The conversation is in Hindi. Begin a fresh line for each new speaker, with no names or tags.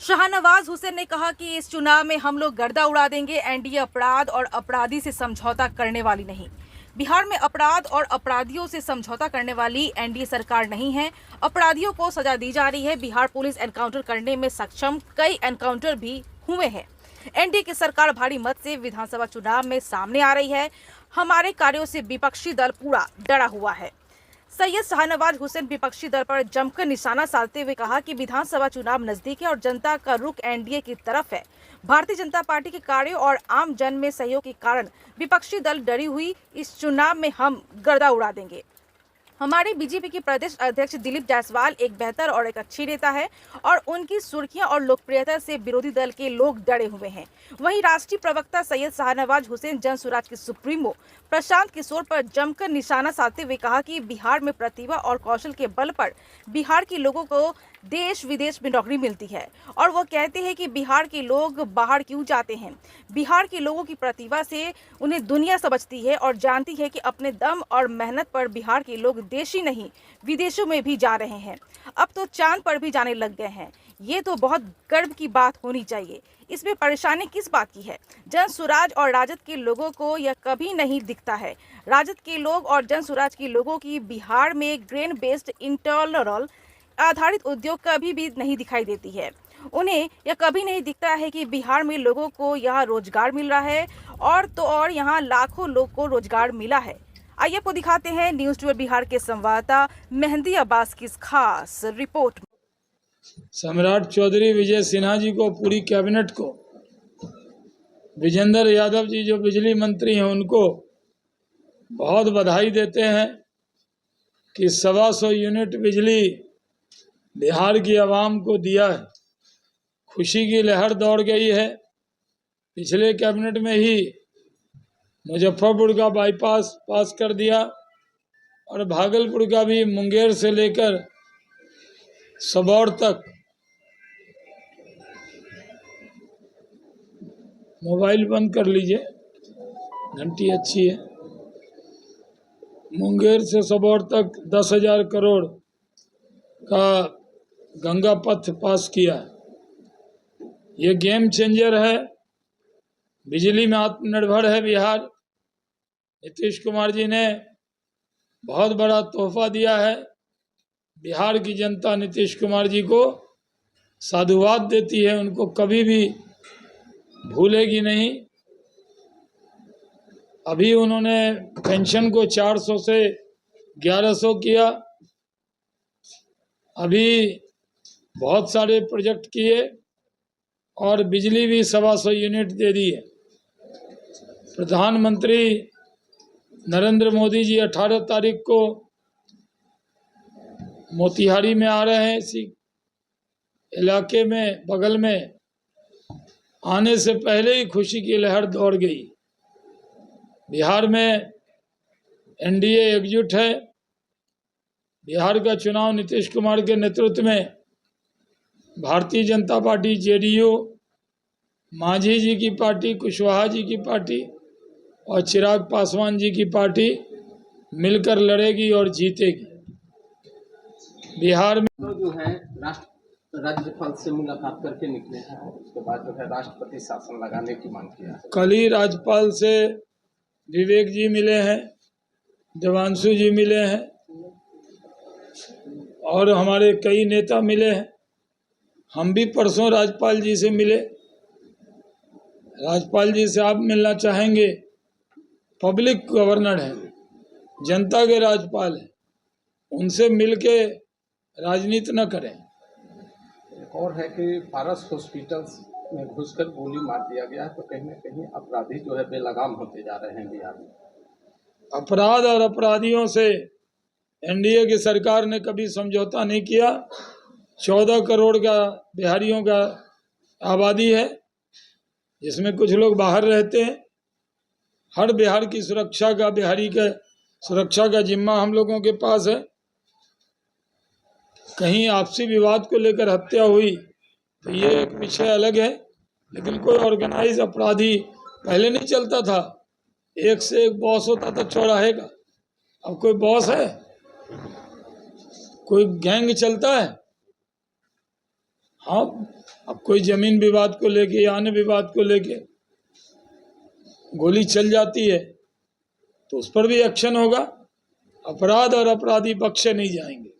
शाहनवाज हुसैन ने कहा कि इस चुनाव में हम लोग गर्दा उड़ा देंगे। एनडीए अपराध और अपराधी से समझौता करने वाली नहीं। बिहार में अपराध और अपराधियों से समझौता करने वाली एनडीए सरकार नहीं है। अपराधियों को सजा दी जा रही है। बिहार पुलिस एनकाउंटर करने में सक्षम, कई एनकाउंटर भी हुए हैं। एनडीए की सरकार भारी मत से विधानसभा चुनाव में सामने आ रही है। हमारे कार्यों से विपक्षी दल पूरा डरा हुआ है। सैयद शाहनवाज हुसैन विपक्षी दल पर जमकर निशाना साधते हुए कहा कि विधानसभा चुनाव नजदीक है और जनता का रुख एनडीए की तरफ है। भारतीय जनता पार्टी के कार्यों और आम जन में सहयोग के कारण विपक्षी दल डरी हुई। इस चुनाव में हम गर्दा उड़ा देंगे। हमारे बीजेपी के प्रदेश अध्यक्ष दिलीप जायसवाल एक बेहतर और एक अच्छी नेता है और उनकी सुर्खियां और लोकप्रियता से विरोधी दल के लोग डरे हुए हैं। वहीं राष्ट्रीय प्रवक्ता सैयद शाहनवाज हुसैन जन स्वराज के सुप्रीमो प्रशांत किशोर पर जमकर निशाना साधते हुए कहा कि बिहार में प्रतिभा और कौशल के बल पर बिहार के लोगों को देश विदेश में नौकरी मिलती है और वो कहते हैं कि बिहार के लोग बाहर क्यों जाते हैं। बिहार के लोगों की प्रतिभा से उन्हें दुनिया समझती है और जानती है कि अपने दम और मेहनत पर बिहार के लोग देश ही नहीं विदेशों में भी जा रहे हैं। अब तो चांद पर भी जाने लग गए हैं। ये तो बहुत गर्व की बात होनी चाहिए। इसमें परेशानी किस बात की है? जन स्वराज और राजद के लोगों को यह कभी नहीं दिखता है। राजद के लोग और जन स्वराज के लोगों की बिहार में ग्रेन बेस्ड इंटरनल आधारित उद्योग कभी भी नहीं दिखाई देती है। उन्हें यह कभी नहीं दिखता है कि बिहार में लोगों को यहाँ रोजगार मिल रहा है और तो और यहाँ लाखों लोग को रोजगार मिला है। आइए आपको दिखाते हैं न्यूज़ 12 बिहार के संवाददाता मेहंदी अब्बास की खास रिपोर्ट।
सम्राट चौधरी विजय सिन्हा जी को, पूरी कैबिनेट को, विजेंद्र यादव जी जो बिजली मंत्री हैं उनको बहुत बधाई देते हैं कि 125 यूनिट बिजली बिहार की आवाम को दिया है। खुशी की लहर दौड़ गई है। पिछले कैबिनेट में ही मुजफ्फरपुर का बाईपास पास कर दिया और भागलपुर का भी, मुंगेर से लेकर सबौर तक। मोबाइल बंद कर लीजिए, घंटी अच्छी है। मुंगेर से सबौर तक 10,000 करोड़ का गंगा पथ पास किया। ये गेम चेंजर है। बिजली में आत्मनिर्भर है बिहार। नीतीश कुमार जी ने बहुत बड़ा तोहफा दिया है। बिहार की जनता नीतीश कुमार जी को साधुवाद देती है, उनको कभी भी भूलेगी नहीं। अभी उन्होंने पेंशन को 400 से 1100 किया। अभी बहुत सारे प्रोजेक्ट किए और बिजली भी 125 यूनिट दे दी है। प्रधानमंत्री नरेंद्र मोदी जी 18 तारीख को मोतिहारी में आ रहे हैं। इसी इलाके में, बगल में, आने से पहले ही खुशी की लहर दौड़ गई। बिहार में एनडीए एकजुट है। बिहार का चुनाव नीतीश कुमार के नेतृत्व में भारतीय जनता पार्टी, जेडीयू, मांझी जी की पार्टी, कुशवाहा जी की पार्टी और चिराग पासवान जी की पार्टी मिलकर लड़ेगी और जीतेगी। बिहार में
तो जो है राज्यपाल से मुलाकात करके निकले हैं, उसके बाद जो है राष्ट्रपति शासन लगाने की मांग किया है।
कल ही राज्यपाल से विवेक जी मिले हैं, देवांशु जी मिले हैं और हमारे कई नेता मिले हैं। हम भी परसों राज्यपाल जी से मिले। राज्यपाल जी से आप मिलना चाहेंगे? पब्लिक गवर्नर है, जनता के राज्यपाल है, उनसे मिलके राजनीति न करें।
एक और है कि पारस हॉस्पिटल्स में घुसकर गोली मार दिया गया है, तो कहीं ना कहीं अपराधी जो है बेलगाम होते जा रहे हैं बिहार में।
अपराध और अपराधियों से एनडीए की सरकार ने कभी समझौता नहीं किया। 14 करोड़ का बिहारियों का आबादी है, जिसमें कुछ लोग बाहर रहते हैं। हर बिहार की सुरक्षा का, बिहारी का सुरक्षा का जिम्मा हम लोगों के पास है। कहीं आपसी विवाद को लेकर हत्या हुई तो ये एक विषय अलग है, लेकिन कोई ऑर्गेनाइज अपराधी पहले नहीं चलता था। एक से एक बॉस होता था चौराहे का। अब कोई बॉस है? कोई गैंग चलता है? हाँ, अब कोई जमीन विवाद को लेके या अन्य विवाद को लेके गोली चल जाती है तो उस पर भी एक्शन होगा। अपराध और अपराधी बख्शे नहीं जाएंगे।